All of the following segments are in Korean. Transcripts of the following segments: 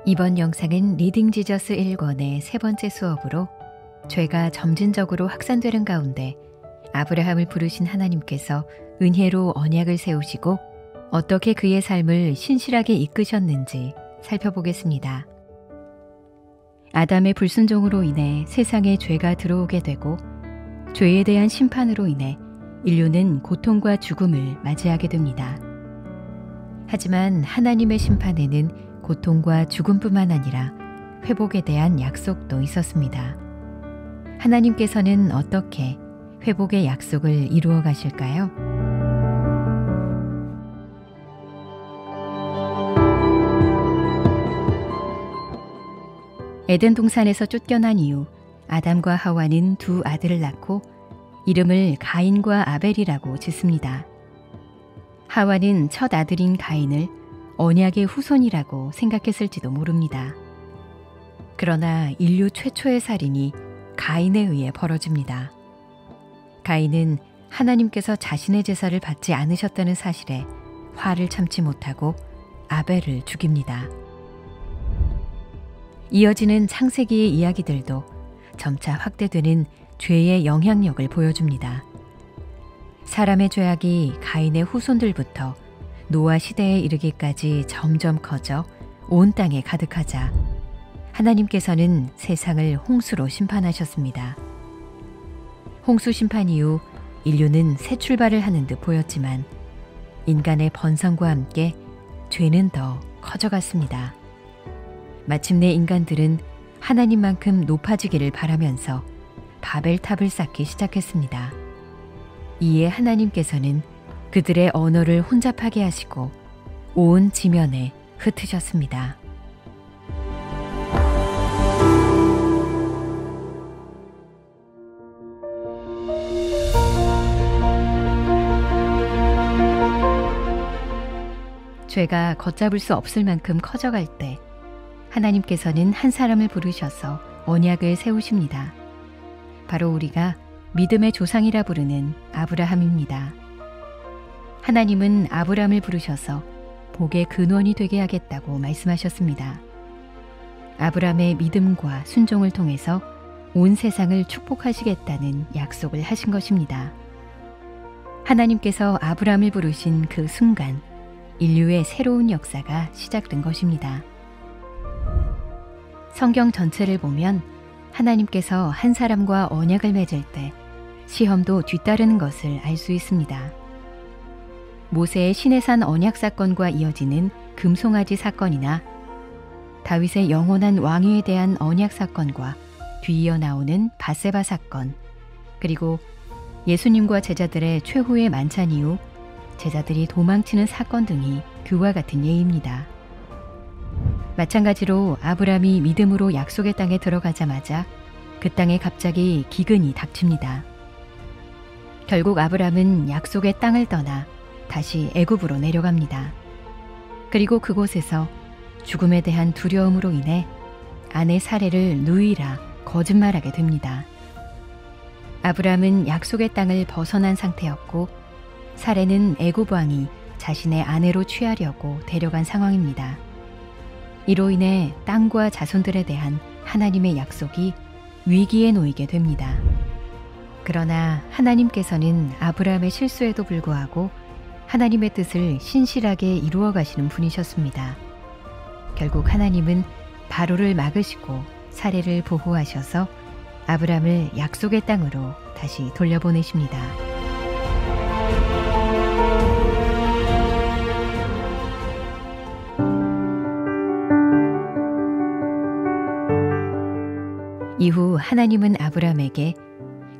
이번 영상은 리딩 지저스 1권의 세 번째 수업으로 죄가 점진적으로 확산되는 가운데 아브라함을 부르신 하나님께서 은혜로 언약을 세우시고 어떻게 그의 삶을 신실하게 이끄셨는지 살펴보겠습니다. 아담의 불순종으로 인해 세상에 죄가 들어오게 되고 죄에 대한 심판으로 인해 인류는 고통과 죽음을 맞이하게 됩니다. 하지만 하나님의 심판에는 고통과 죽음뿐만 아니라 회복에 대한 약속도 있었습니다. 하나님께서는 어떻게 회복의 약속을 이루어 가실까요? 에덴 동산에서 쫓겨난 이후 아담과 하와는 두 아들을 낳고 이름을 가인과 아벨이라고 짓습니다. 하와는 첫 아들인 가인을 언약의 후손이라고 생각했을지도 모릅니다. 그러나 인류 최초의 살인이 가인에 의해 벌어집니다. 가인은 하나님께서 자신의 제사를 받지 않으셨다는 사실에 화를 참지 못하고 아벨을 죽입니다. 이어지는 창세기의 이야기들도 점차 확대되는 죄의 영향력을 보여줍니다. 사람의 죄악이 가인의 후손들부터 노아 시대에 이르기까지 점점 커져 온 땅에 가득하자 하나님께서는 세상을 홍수로 심판하셨습니다. 홍수 심판 이후 인류는 새 출발을 하는 듯 보였지만 인간의 번성과 함께 죄는 더 커져갔습니다. 마침내 인간들은 하나님만큼 높아지기를 바라면서 바벨탑을 쌓기 시작했습니다. 이에 하나님께서는 그들의 언어를 혼잡하게 하시고 온 지면에 흩으셨습니다. 죄가 걷잡을 수 없을 만큼 커져갈 때 하나님께서는 한 사람을 부르셔서 언약을 세우십니다. 바로 우리가 믿음의 조상이라 부르는 아브라함입니다. 하나님은 아브라함을 부르셔서 복의 근원이 되게 하겠다고 말씀하셨습니다. 아브라함의 믿음과 순종을 통해서 온 세상을 축복하시겠다는 약속을 하신 것입니다. 하나님께서 아브라함을 부르신 그 순간 인류의 새로운 역사가 시작된 것입니다. 성경 전체를 보면 하나님께서 한 사람과 언약을 맺을 때 시험도 뒤따르는 것을 알 수 있습니다. 모세의 시내산 언약 사건과 이어지는 금송아지 사건이나 다윗의 영원한 왕위에 대한 언약 사건과 뒤이어 나오는 밧세바 사건, 그리고 예수님과 제자들의 최후의 만찬 이후 제자들이 도망치는 사건 등이 그와 같은 예입니다. 마찬가지로 아브라함이 믿음으로 약속의 땅에 들어가자마자 그 땅에 갑자기 기근이 닥칩니다. 결국 아브라함은 약속의 땅을 떠나 다시 애굽으로 내려갑니다. 그리고 그곳에서 죽음에 대한 두려움으로 인해 아내 사레를 누이라 거짓말하게 됩니다. 아브라함은 약속의 땅을 벗어난 상태였고 사레는 애굽 왕이 자신의 아내로 취하려고 데려간 상황입니다. 이로 인해 땅과 자손들에 대한 하나님의 약속이 위기에 놓이게 됩니다. 그러나 하나님께서는 아브라함의 실수에도 불구하고 하나님의 뜻을 신실하게 이루어 가시는 분이셨습니다. 결국 하나님은 바로를 막으시고 사레를 보호하셔서 아브라함을 약속의 땅으로 다시 돌려보내십니다. 이후 하나님은 아브라함에게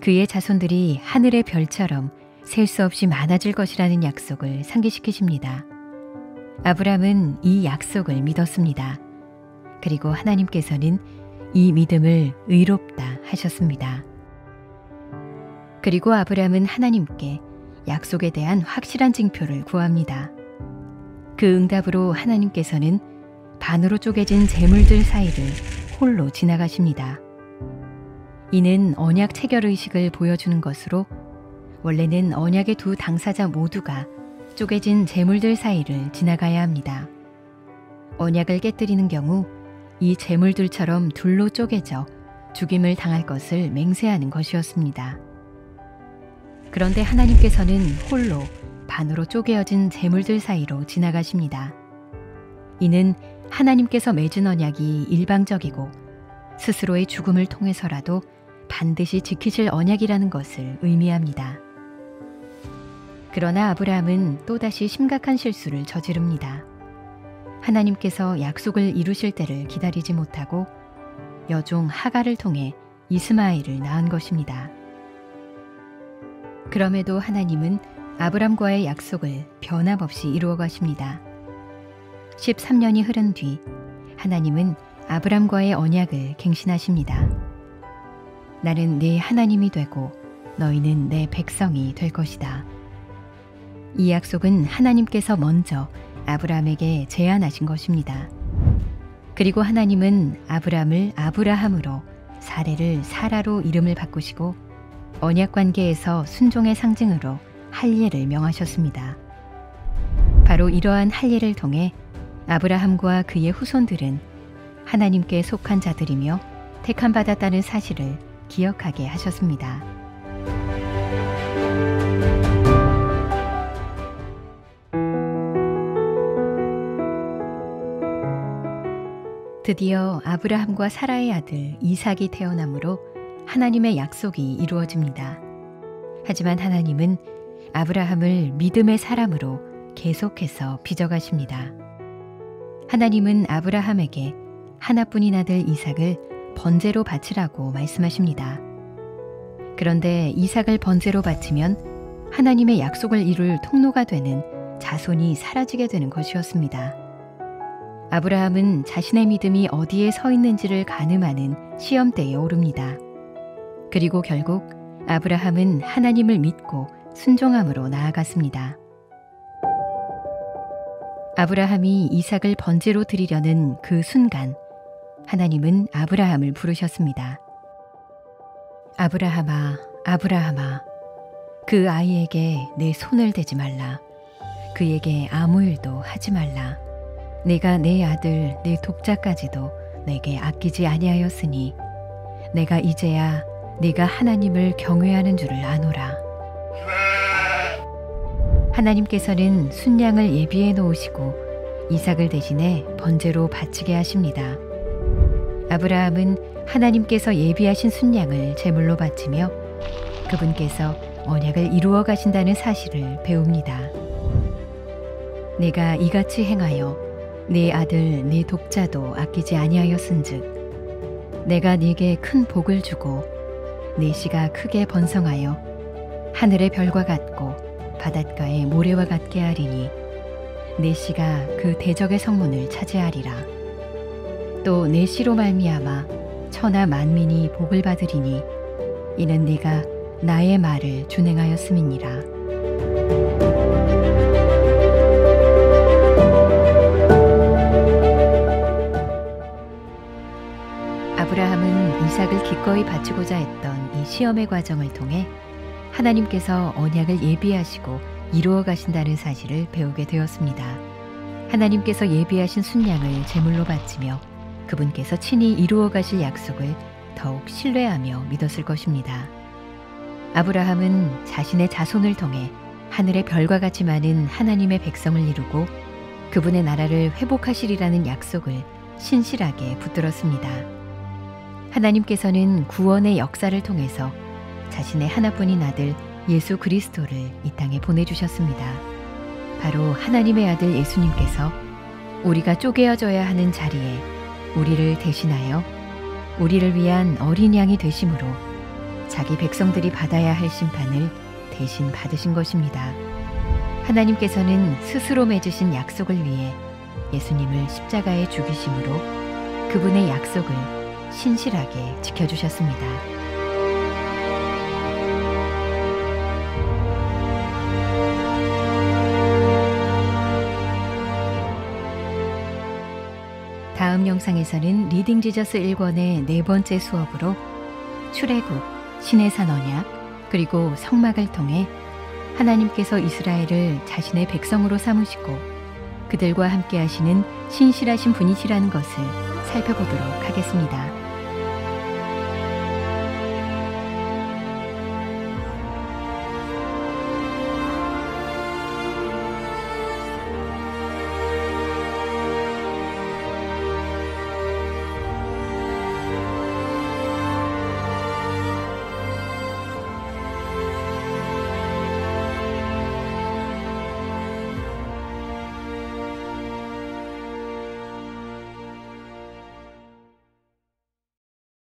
그의 자손들이 하늘의 별처럼 셀 수 없이 많아질 것이라는 약속을 상기시키십니다. 아브라함은 이 약속을 믿었습니다. 그리고 하나님께서는 이 믿음을 의롭다 하셨습니다. 그리고 아브라함은 하나님께 약속에 대한 확실한 징표를 구합니다. 그 응답으로 하나님께서는 반으로 쪼개진 재물들 사이를 홀로 지나가십니다. 이는 언약 체결 의식을 보여주는 것으로 원래는 언약의 두 당사자 모두가 쪼개진 재물들 사이를 지나가야 합니다. 언약을 깨뜨리는 경우 이 재물들처럼 둘로 쪼개져 죽임을 당할 것을 맹세하는 것이었습니다. 그런데 하나님께서는 홀로 반으로 쪼개어진 재물들 사이로 지나가십니다. 이는 하나님께서 맺은 언약이 일방적이고 스스로의 죽음을 통해서라도 반드시 지키실 언약이라는 것을 의미합니다. 그러나 아브라함은 또다시 심각한 실수를 저지릅니다. 하나님께서 약속을 이루실 때를 기다리지 못하고 여종 하갈을 통해 이스마엘을 낳은 것입니다. 그럼에도 하나님은 아브람과의 약속을 변함없이 이루어 가십니다. 13년이 흐른 뒤 하나님은 아브람과의 언약을 갱신하십니다. 나는 네 하나님이 되고 너희는 내 백성이 될 것이다. 이 약속은 하나님께서 먼저 아브람에게 제안하신 것입니다. 그리고 하나님은 아브람을 아브라함으로 사레를 사라로 이름을 바꾸시고 언약 관계에서 순종의 상징으로 할례를 명하셨습니다. 바로 이러한 할례를 통해 아브라함과 그의 후손들은 하나님께 속한 자들이며 택함 받았다는 사실을 기억하게 하셨습니다. 드디어 아브라함과 사라의 아들 이삭이 태어나므로 하나님의 약속이 이루어집니다. 하지만 하나님은 아브라함을 믿음의 사람으로 계속해서 빚어가십니다. 하나님은 아브라함에게 하나뿐인 아들 이삭을 번제로 바치라고 말씀하십니다. 그런데 이삭을 번제로 바치면 하나님의 약속을 이룰 통로가 되는 자손이 사라지게 되는 것이었습니다. 아브라함은 자신의 믿음이 어디에 서 있는지를 가늠하는 시험대에 오릅니다. 그리고 결국 아브라함은 하나님을 믿고 순종함으로 나아갔습니다. 아브라함이 이삭을 번제로 드리려는 그 순간 하나님은 아브라함을 부르셨습니다. 아브라함아, 아브라함아, 그 아이에게 내 손을 대지 말라. 그에게 아무 일도 하지 말라. 내가 내 아들, 내 독자까지도 내게 아끼지 아니하였으니 내가 이제야 네가 하나님을 경외하는 줄을 아노라. 하나님께서는 순양을 예비해 놓으시고 이삭을 대신해 번제로 바치게 하십니다. 아브라함은 하나님께서 예비하신 순양을 제물로 바치며 그분께서 언약을 이루어 가신다는 사실을 배웁니다. 내가 이같이 행하여 네 아들 네 독자도 아끼지 아니하였은즉 내가 네게 큰 복을 주고 네 씨가 크게 번성하여 하늘의 별과 같고 바닷가의 모래와 같게 하리니 네 씨가 그 대적의 성문을 차지하리라. 또 네 씨로 말미암아 천하 만민이 복을 받으리니 이는 네가 나의 말을 준행하였음이니라. 아브라함은 이삭을 기꺼이 바치고자 했던 이 시험의 과정을 통해 하나님께서 언약을 예비하시고 이루어 가신다는 사실을 배우게 되었습니다. 하나님께서 예비하신 순양을 제물로 바치며 그분께서 친히 이루어 가실 약속을 더욱 신뢰하며 믿었을 것입니다. 아브라함은 자신의 자손을 통해 하늘의 별과 같이 많은 하나님의 백성을 이루고 그분의 나라를 회복하시리라는 약속을 신실하게 붙들었습니다. 하나님께서는 구원의 역사를 통해서 자신의 하나뿐인 아들 예수 그리스도를 이 땅에 보내주셨습니다. 바로 하나님의 아들 예수님께서 우리가 쪼개어져야 하는 자리에 우리를 대신하여 우리를 위한 어린 양이 되심으로 자기 백성들이 받아야 할 심판을 대신 받으신 것입니다. 하나님께서는 스스로 맺으신 약속을 위해 예수님을 십자가에 죽이심으로 그분의 약속을 신실하게 지켜주셨습니다. 다음 영상에서는 리딩 지저스 1권의 네 번째 수업으로 출애굽, 시내산 언약, 그리고 성막을 통해 하나님께서 이스라엘을 자신의 백성으로 삼으시고 그들과 함께 하시는 신실하신 분이시라는 것을 살펴보도록 하겠습니다.